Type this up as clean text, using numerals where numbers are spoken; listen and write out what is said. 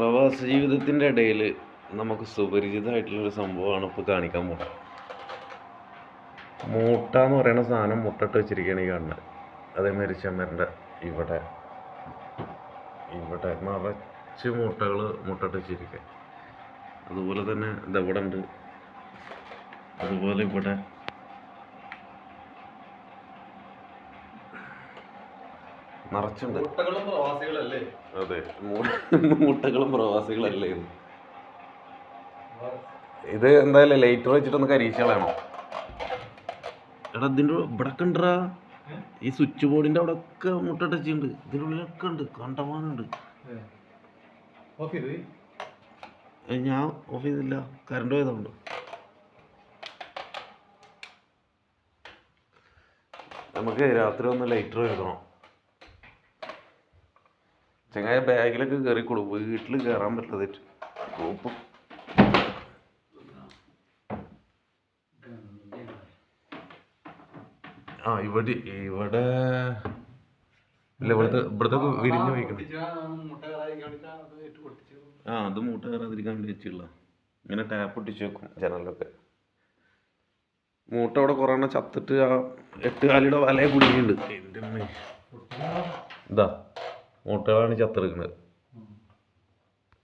പ്രവാസ ജീവിതത്തിൻ്റെ ഇടയിൽ നമുക്ക് സുപരിചിതമായിട്ടുള്ളൊരു സംഭവമാണ് ഇപ്പോൾ കാണിക്കാൻ പോകുന്നത്. മൂട്ട എന്ന് പറയുന്ന സാധനം മുട്ടിട്ട് വെച്ചിരിക്കുകയാണ് ഈ കാണുന്നത്. അതേമാതിരി ചെമ്മരൻ്റെ ഇവിടെ ഇവിടെ നിറച്ച് മുട്ടകൾ മുട്ടിട്ട് വെച്ചിരിക്കുക. അതുപോലെ തന്നെ ഇതെവിടെ ഉണ്ട്, അതുപോലെ ഇവിടെ നിറച്ചുണ്ട്. അതെ, മുട്ടകളും പ്രവാസികളല്ലേ. ഇത് എന്തായാലും ലൈറ്റർ വെച്ചിട്ടൊന്ന് കരിയിച്ചാളാണോ എടാ. ഇതിൻ്റെ ഇവിടെ കണ്ടാ ഈ സ്വിച്ച് ബോർഡിന്റെ അവിടെ ഒക്കെ മുട്ട ടച്ചുണ്ട്. ഇതിൻ്റെ ഉള്ളിലൊക്കെ ഉണ്ട്, കണ്ടമാനുണ്ട്. ഞാൻ ഓഫ് ചെയ്തില്ല, കറണ്ട് പോയതുകൊണ്ട്. നമുക്ക് രാത്രി ഒന്ന് ലൈറ്റർ വെക്കണം. ചങ്ങായ ബാഗിലൊക്കെ കയറിക്കൊള്ളു, വീട്ടിൽ കയറാൻ പറ്റില്ല. തെറ്റ് കോപ്പ് ഇവിടെ ഇവിടെ ഇല്ല, ഇവിടുത്തെ വിരിഞ്ഞു വയ്ക്കണം. അത് മൂട്ട കയറാതിരിക്കാൻ വേണ്ടി വെച്ചുള്ള ഇങ്ങനെ ടാപ്പ് ഒട്ടിച്ച് വെക്കും ജനലൊക്കെ. മൂട്ട അവിടെ കുറേ എണ്ണം ചത്തിട്ട് ആ 8 കാലിയുടെ വലയെ കുടുങ്ങിയിട്ടുണ്ട്. ഇതാ മൂട്ടകളാണ് ചത്തെടുക്കുന്നത്.